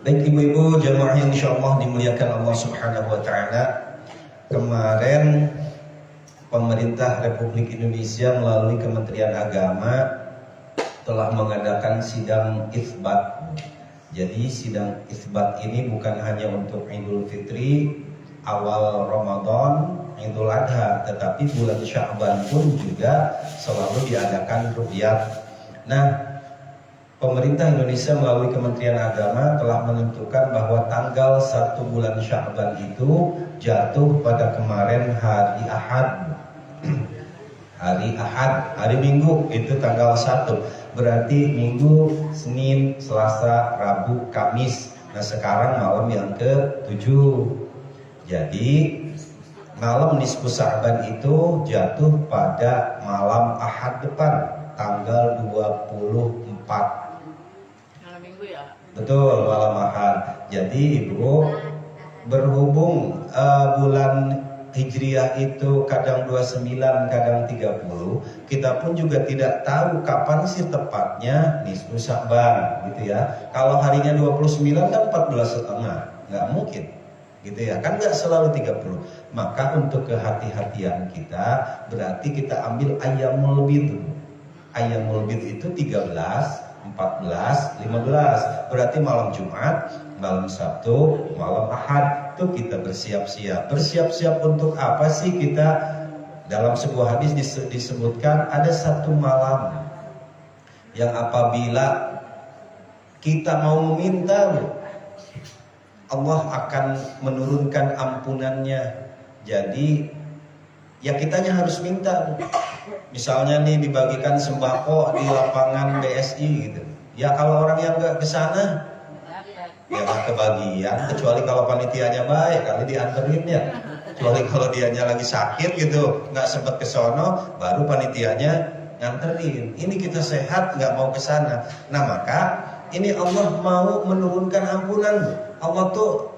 Baik ibu-ibu jamaah yang insyaallah dimuliakan Allah Subhanahu wa taala. Kemarin pemerintah Republik Indonesia melalui Kementerian Agama telah mengadakan sidang itsbat. Jadi sidang itsbat ini bukan hanya untuk Idul Fitri, awal Ramadan, Idul Adha, tetapi bulan Sya'ban pun juga selalu diadakan ru'yat. Nah, pemerintah Indonesia melalui Kementerian Agama telah menentukan bahwa tanggal 1 bulan Sya'ban itu jatuh pada kemarin hari Ahad. Hari Minggu itu tanggal 1. Berarti Minggu, Senin, Selasa, Rabu, Kamis. Nah, sekarang malam yang ke-7. Jadi malam nisfu Sya'ban itu jatuh pada malam Ahad depan, tanggal 24. Malam Minggu ya? Betul, malam Ahad. Jadi ibu, berhubung bulan Hijriah itu kadang 29, kadang 30, kita pun juga tidak tahu kapan sih tepatnya nisfu Sya'ban gitu ya. Kalau harinya 29 kan 14,5, nggak mungkin gitu ya, kan nggak selalu 30. Maka untuk kehati-hatian kita, berarti kita ambil ayyamul bid. Ayyamul bid itu 13, 14, 15. Berarti malam Jumat, malam Sabtu, malam Ahad itu kita bersiap-siap. Bersiap-siap untuk apa sih kita? Dalam sebuah hadis disebutkan ada satu malam yang apabila kita mau meminta, Allah akan menurunkan ampunannya. Jadi ya kitanya harus minta. Misalnya nih dibagikan sembako di lapangan BSI gitu. Ya kalau orang yang nggak ke sana ya nggak kebagian, kecuali kalau panitianya baik kali dianterin ya. Kecuali kalau dianya lagi sakit gitu, nggak sempat ke sono, baru panitianya nganterin. Ini kita sehat nggak mau ke sana. Nah maka ini Allah mau menurunkan ampunan. Allah tuh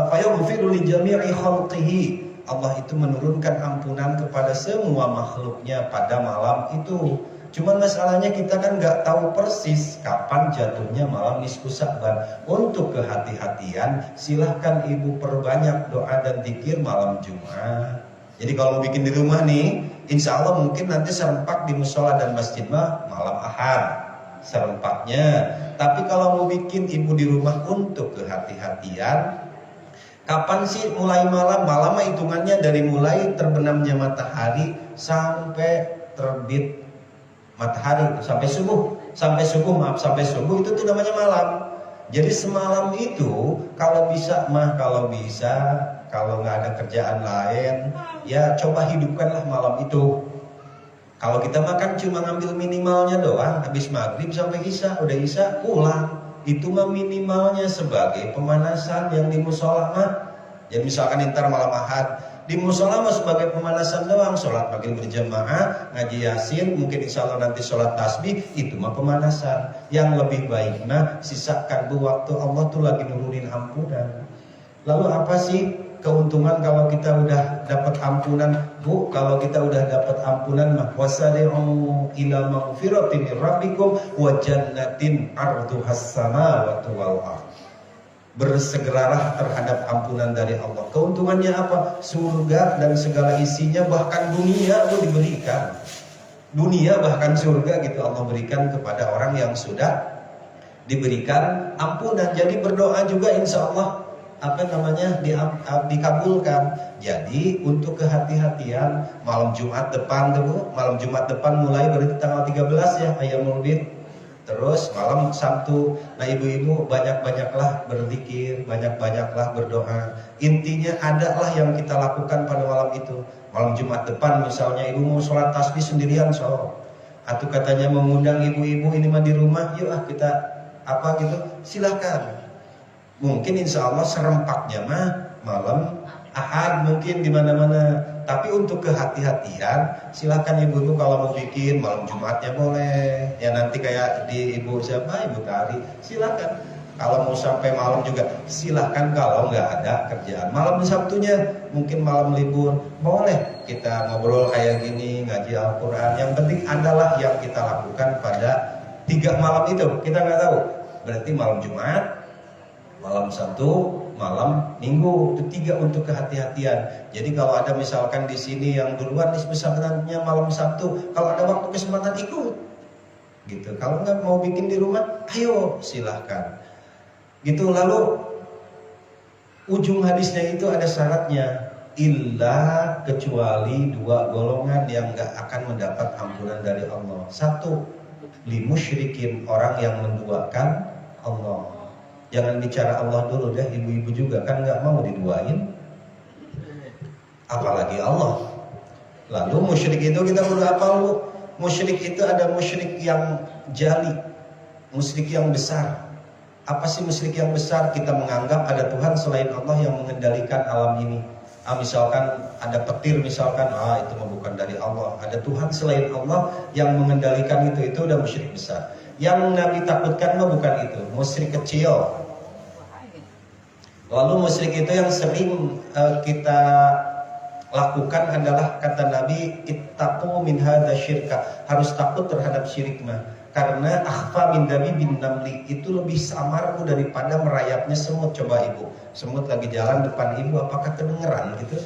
fayaghfiru li jami'i khalqihi. Allah itu menurunkan ampunan kepada semua makhluknya pada malam itu. Cuman masalahnya kita kan nggak tahu persis kapan jatuhnya malam nisfu Sya'ban. Untuk kehati-hatian, silahkan ibu perbanyak doa dan zikir malam Jumat. Jadi kalau mau bikin di rumah nih, insya Allah mungkin nanti serempak di musola dan masjid mah malam Ahad serempaknya. Tapi kalau mau bikin ibu di rumah untuk kehati-hatian, kapan sih mulai malam? Malam hitungannya dari mulai terbenamnya matahari sampai terbit matahari, sampai subuh itu tuh namanya malam. Jadi semalam itu kalau bisa kalau nggak ada kerjaan lain ya coba hidupkanlah malam itu. Kalau kita makan cuma ngambil minimalnya doang, habis maghrib sampai isya, udah isya pulang, itu mah minimalnya sebagai pemanasan yang di musola mah. Jadi misalkan ntar malam Ahad di musola mah sebagai pemanasan doang, sholat maghrib berjamaah, ngaji yasin, mungkin insya Allah nanti sholat tasbih, itu mah pemanasan. Yang lebih baik mah sisakan waktu Allah tuh lagi nurunin ampunan. Lalu apa sih keuntungan kalau kita udah dapat ampunan? Bu, kalau kita udah dapat ampunan mah wasari'u ila maghfiratin min rabbikum wa jannatin 'arduhas samawati wal ardh. Bersegeralah terhadap ampunan dari Allah. Keuntungannya apa? Surga dan segala isinya, bahkan dunia itu diberikan. Dunia bahkan surga gitu Allah berikan kepada orang yang sudah diberikan ampunan. Jadi berdoa juga insya Allah dikabulkan. Jadi untuk kehati-hatian malam Jumat depan mulai berarti tanggal 13 ya ayyamul bid. Terus malam Sabtu, nah ibu-ibu banyak-banyaklah berzikir, banyak-banyaklah berdoa. Intinya adalah yang kita lakukan pada malam itu. Malam Jumat depan misalnya ibu mau sholat tasbih sendirian atau katanya mengundang ibu-ibu ini mah di rumah, yuk kita silahkan. Mungkin insya Allah serempaknya mah malam Ahad mungkin di mana-mana. Tapi untuk kehati-hatian, silakan ibu-ibu kalau mau bikin malam Jumatnya boleh. Ya nanti kayak di ibu siapa, Ibu Tari, silakan. Kalau mau sampai malam juga silahkan kalau nggak ada kerjaan. Malam Sabtunya mungkin malam libur, boleh kita ngobrol kayak gini, ngaji Al-Quran. Yang penting adalah yang kita lakukan pada 3 malam itu. Kita nggak tahu. Berarti malam Jumat, malam Sabtu, malam Minggu. Itu 3 untuk kehati-hatian. Jadi kalau ada misalkan di sini yang duluan pesantrennya malam Sabtu, kalau ada waktu kesempatan ikut. Gitu. Kalau nggak mau bikin di rumah, ayo silahkan. Gitu. Lalu ujung hadisnya itu ada syaratnya, illa kecuali 2 golongan yang nggak akan mendapat ampunan dari Allah. 1, li musyrikin, orang yang menduakan Allah. Jangan bicara Allah dulu deh, ibu-ibu juga kan nggak mau diduain, apalagi Allah. Lalu musyrik itu kita udah apa lu? Musyrik itu ada musyrik yang jali, musyrik yang besar. Apa sih musyrik yang besar? Kita menganggap ada Tuhan selain Allah yang mengendalikan alam ini. Misalkan ada petir misalkan, itu mah bukan dari Allah. Ada Tuhan selain Allah yang mengendalikan itu udah musyrik besar. Yang Nabi takutkan mah bukan itu, musyrik kecil. Lalu musyrik itu yang sering kita lakukan adalah kata Nabi, ittaqu min hadza syirka, harus takut terhadap syirik mah. Karena akhfa min dabi bin namli, itu lebih samar daripada merayapnya semut. Coba ibu, semut lagi jalan depan ibu, apakah kedengeran gitu?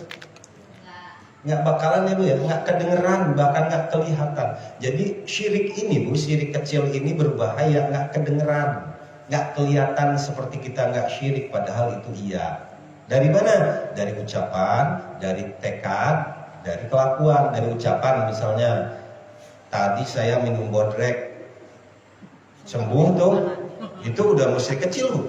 Nggak bakalan ya bu ya, nggak kedengeran, bahkan nggak kelihatan. Jadi syirik ini bu, syirik kecil ini berbahaya, nggak kedengeran, nggak kelihatan seperti kita nggak syirik, padahal itu iya. Dari mana? Dari ucapan, dari tekad, dari kelakuan. Dari ucapan misalnya, tadi saya minum bodrek, sembuh tuh, itu udah musyrik kecil bu.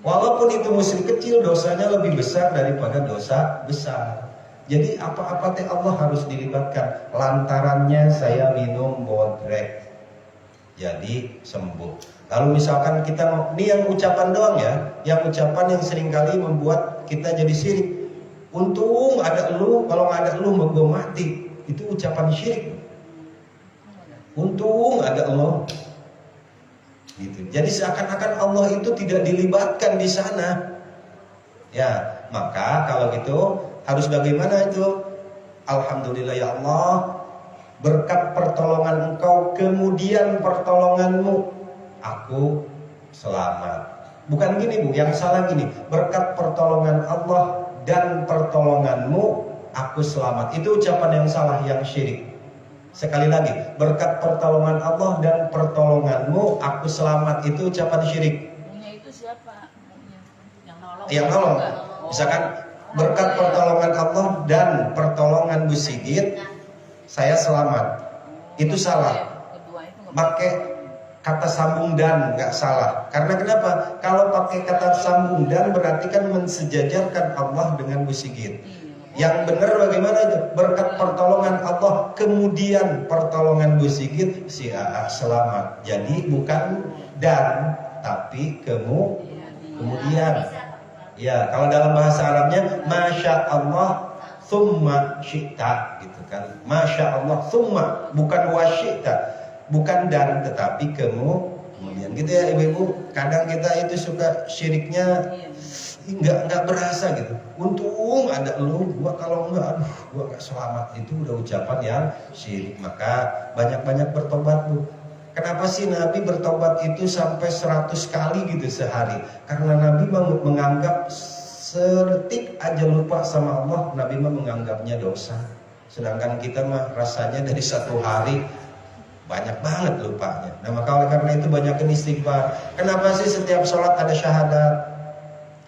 Walaupun itu musyrik kecil, dosanya lebih besar daripada dosa besar. Jadi apa-apa teh Allah harus dilibatkan. Lantarannya saya minum bodrek, jadi sembuh. Lalu misalkan kita, ini yang ucapan doang ya, yang ucapan yang seringkali membuat kita jadi syirik. Untung ada elu, kalau nggak ada elu mau gue mati. Itu ucapan syirik. Untung ada elu. Gitu. Jadi seakan-akan Allah itu tidak dilibatkan di sana. Ya, maka kalau gitu harus bagaimana itu? Alhamdulillah ya Allah, berkat pertolongan Engkau kemudian pertolonganmu, aku selamat. Bukan gini bu, yang salah gini, berkat pertolongan Allah dan pertolonganmu aku selamat. Itu ucapan yang salah, yang syirik. Sekali lagi, berkat pertolongan Allah dan pertolonganmu aku selamat, itu ucapan syirik. Punya itu siapa? Yang nolong. Yang nolong. Misalkan berkat pertolongan Allah dan pertolongan Bu Sigit saya selamat. Itu salah. Pakai kata sambung dan nggak salah. Karena kenapa? Kalau pakai kata sambung dan berarti kan mensejajarkan Allah dengan Bu Sigit. Yang benar bagaimana itu? Berkat pertolongan Allah kemudian pertolongan Bu Sigit si AA selamat. Jadi bukan dan tapi kemudian. Ya, kalau dalam bahasa Arabnya masya Allah thumma syi'ta gitu kan. Masya Allah thumma, bukan wasyita, bukan dan tetapi kemudian gitu ya ibu-ibu. Kadang kita itu suka syiriknya nggak berasa gitu. Untung ada lu, gua kalau enggak, aduh, gua nggak selamat. Itu udah ucapan yang syirik. Maka banyak-banyak bertobat bu. Kenapa sih Nabi bertobat itu sampai 100 kali gitu sehari? Karena Nabi menganggap sedetik aja lupa sama Allah, Nabi mah menganggapnya dosa. Sedangkan kita mah rasanya dari 1 hari banyak banget lupanya. Nah maka oleh karena itu banyakin istighfar. Kenapa sih setiap sholat ada syahadat?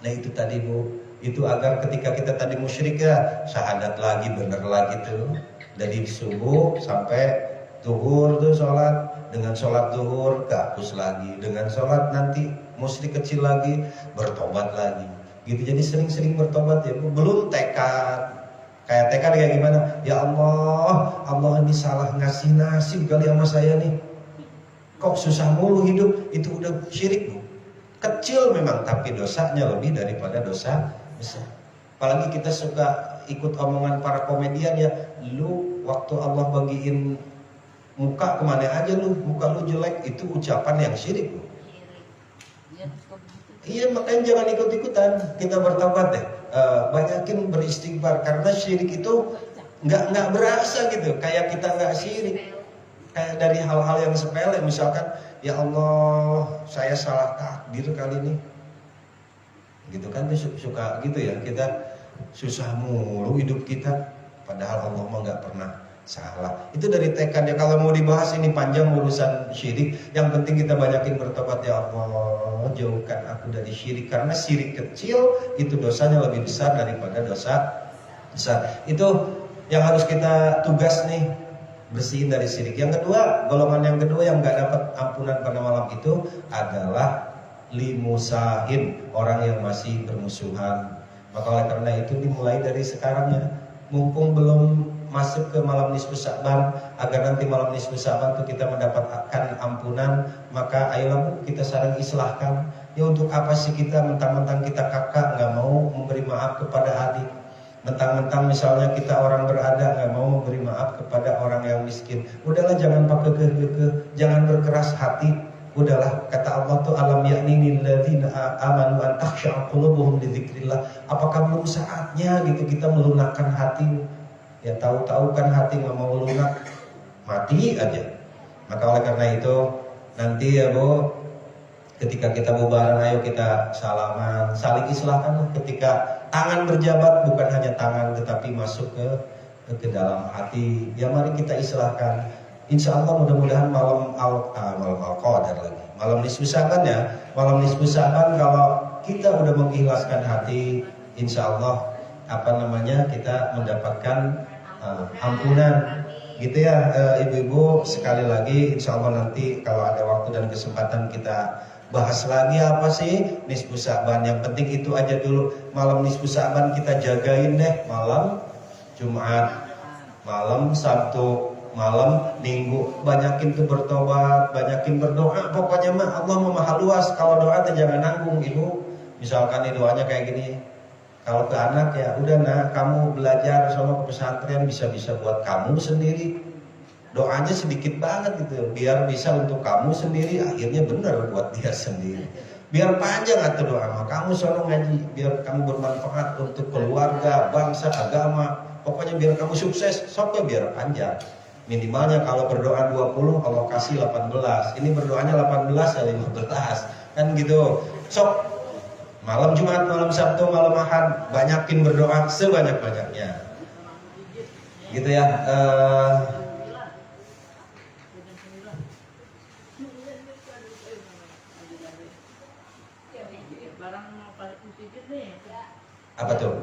Nah itu tadi bu, itu agar ketika kita tadi musyrik ya syahadat lagi, bener lagi tuh. Dari subuh sampai zuhur tuh sholat, dengan sholat zuhur kehapus lagi, dengan sholat nanti musyrik kecil lagi, bertobat lagi. Gitu, jadi sering-sering bertobat ya bu. Belum tekad. Kayak tekad kayak gimana? Ya Allah, Allah ini salah ngasih nasib kali sama saya nih. Kok susah mulu hidup? Itu udah syirik bu. Kecil memang, tapi dosanya lebih daripada dosa besar. Apalagi kita suka ikut omongan para komedian ya. Lu waktu Allah bagiin muka kemana aja lu, muka lu jelek, itu ucapan yang syirik bu. Iya, makanya jangan ikut-ikutan. Kita bertobat deh. Banyakin beristighfar karena syirik itu nggak berasa gitu. Kayak kita nggak syirik. Kayak dari hal-hal yang sepele, misalkan, ya Allah, saya salah takdir kali ini. Gitu kan, suka gitu ya. Kita susah mulu hidup kita. Padahal Allah mah nggak pernah salah. Itu dari tekad ya. Kalau mau dibahas ini panjang urusan syirik. Yang penting kita banyakin bertobat, ya Allah, jauhkan aku dari syirik. Karena syirik kecil itu dosanya lebih besar daripada dosa besar. Itu yang harus kita tugas nih, bersihin dari syirik. Yang kedua, golongan yang kedua yang nggak dapat ampunan pada malam itu adalah limusahin, orang yang masih bermusuhan. Maka oleh karena itu dimulai dari sekarang ya, mumpung belum masuk ke malam nisfu Sya'ban, agar nanti malam nisfu Sya'ban itu kita mendapatkan ampunan, maka ayolah kita saling islahkan. Ya untuk apa sih kita mentang-mentang kita kakak nggak mau memberi maaf kepada adik, mentang-mentang misalnya kita orang berada nggak mau memberi maaf kepada orang yang miskin. Udahlah, jangan pakai jangan berkeras hati. Udahlah, kata Allah tuh, alam yakni lilladzina amanu an takhsha'a qulubuhum li dzikrillah. Apakah belum saatnya gitu kita melunakkan hati? Ya tahu-tahu kan hati nggak mau lunak, mati aja. Maka oleh karena itu nanti ya Bu, ketika kita bubaran, ayo kita salaman, saling islahkan. Ketika tangan berjabat, bukan hanya tangan tetapi masuk ke dalam hati. Ya mari kita islahkan. Insya Allah mudah-mudahan malam Al-Qadar lagi, malam nisfu Sya'ban ya. Malam nisfu Sya'ban kalau kita udah mengikhlaskan hati, insya Allah kita mendapatkan ampunan gitu ya. Ibu-ibu sekali lagi, insya Allah nanti kalau ada waktu dan kesempatan kita bahas lagi apa sih nisfu Sya'ban. Yang penting itu aja dulu, malam nisfu Sya'ban kita jagain deh. Malam Jumat, malam Sabtu, malam Minggu, banyakin tuh bertobat, banyakin berdoa. Pokoknya mah Allah maha luas. Kalau doa tuh jangan nanggung ibu. Misalkan nih doanya kayak gini, kalau ke anak ya udah, nah kamu belajar sama ke pesantren, bisa-bisa buat kamu sendiri. Doanya sedikit banget gitu, biar bisa untuk kamu sendiri, akhirnya benar buat dia sendiri. Biar panjang atau doa mah kamu sono ngaji, biar kamu bermanfaat untuk keluarga, bangsa, agama. Pokoknya biar kamu sukses, soknya biar panjang. Minimalnya kalau berdoa 20, Allah kasih 18. Ini berdoanya 18 ya 15. Kan gitu. Sok malam Jumat, malam Sabtu, malam Ahad, banyakin berdoa sebanyak-banyaknya. Gitu ya. Apa tuh?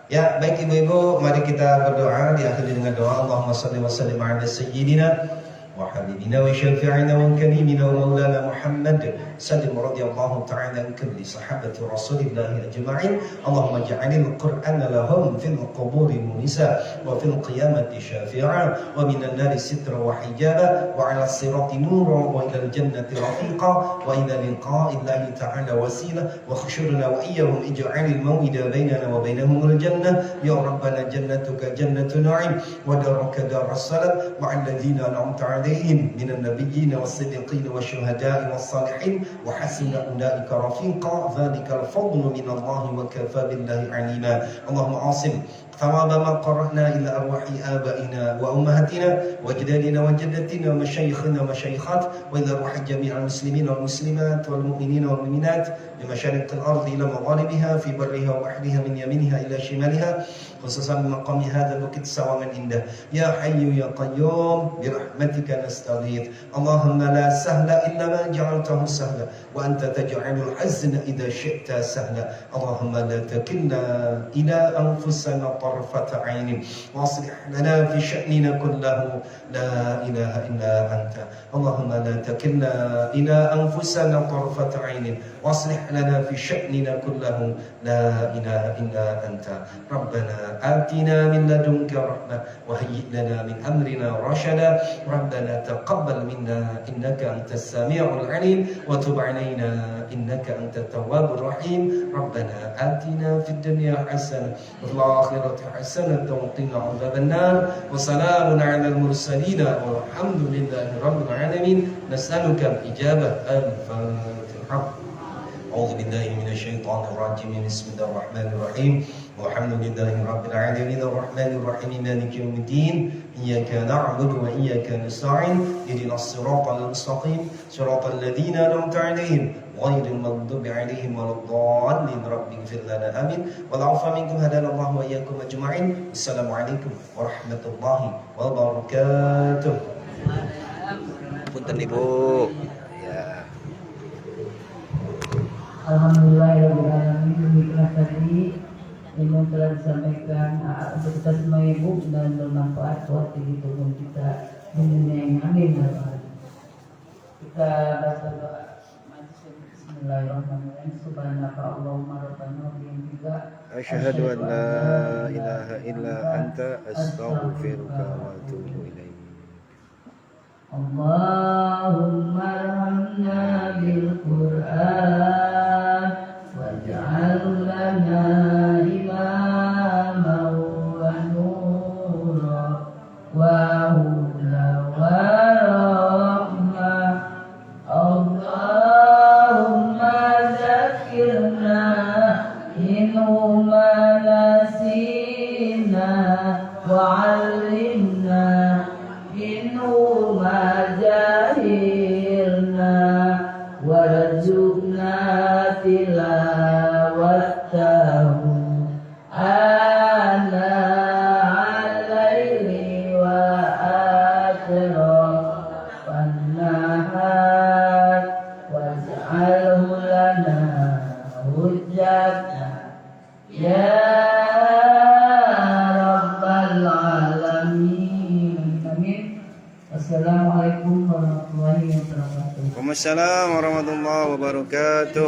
Ya, baik ibu-ibu, mari kita berdoa, diakhiri dengan doa. Allahumma shalli wa sallim ala sayyidina wa habibina wa syafi'ina wa karimina wa maulana Muhammad sallim radhiyallahu ta'ala an kulli sahabati rasulillahi ajma'in. Allahumma ja'alil qur'ana lahum fil quburi munisa wa fil qiyamati syafi'a wa minan nari sitra wa hijaba wa 'ala sirati nura wa ila al-jannati rafiqa wa ila liqa'illahi ta'ala wasila wa khshurna wa iyyahum ij'alil maw'ida bainana wa bainahum al-jannah ya rabbana jannatuka jannatu na'im wa daruka darus salam ma'al ladzina an'amta 'alaihim minan nabiyyin was-siddiqin wasyuhada'i was-salihin wa hasuna ulaika rafiqa dzalikal fadlu minallahi wa kafa billahi 'alima. Allahumma asim ثواب ما قرأنا إلى أرواح آبائنا وأمهاتنا وأجدادنا وجداتنا ومشايخنا ومشايخات وإلى أرواح جميع المسلمين والمسلمات والمؤمنين والمؤمنات بمشارق الأرض إلى مغاربها في برها وبحرها من يمينها إلى شمالها خصوصا بمقام هذا الوقت سواء من عنده يا حي يا قيوم برحمتك نستغيث. اللهم لا سهل إلا ما جعلته سهلا وأنت تجعل الحزن إذا شئت سهلا. اللهم لا تكلنا إلى أنفسنا طرفة عين واصلح لنا في شأننا كله لا إله إلا أنت. اللهم لا تكلنا إلى أنفسنا طرفة عين واصلح لنا في شأننا كله لا إله إلا أنت. ربنا آتنا من لدنك رحمة وهيئ لنا من أمرنا رشدا. ربنا تقبل منا إنك أنت السميع العليم وتب علينا إنك أنت التواب الرحيم. ربنا آتنا في الدنيا حسنة وفي الآخرة حسنة وقنا عذاب النار وسلام على المرسلين والحمد لله رب العالمين. نسألك الإجابة. الفاتحة. أعوذ بالله من الشيطان الرجيم بسم الله الرحمن الرحيم والحمد لله رب العالمين الرحمن الرحيم مالك يوم الدين إياك نعبد وإياك نستعين اهدنا الصراط المستقيم صراط الذين أنعمت عليهم غير المغضوب عليهم ولا الضالين رب اغفر لنا آمين والعفو منكم هدانا الله وإياكم أجمعين السلام عليكم ورحمة الله وبركاته. Punten Ibu. Ya. Alhamdulillah ya demikianlah tadi yang telah disampaikan untuk kita semua ibu dan bermanfaat buat kehidupan kita di dunia yang amin. Kita baca doa. Bismillahirrahmanirrahim. Subhanaka Allahumma rabbana wa bihamdika Asyhadu an la ilaha illa anta astaghfiruka wa atubu ilaik. Allahumma arhamna bil Qur'an waj'al lana imaman wa nura wa huda wa rahmah. Allahumma zakirna minhu ma nasina wa 'allimna minhu ma jahilna warzuqna tilawatahu ana alaili wa atrafan nahar waj'alhu lana hujjatan ya rabbal alamin. Amin. Assalamualaikum warahmatullahi wabarakatuh. Waalaikumsalam warahmatullahi wabarakatuh.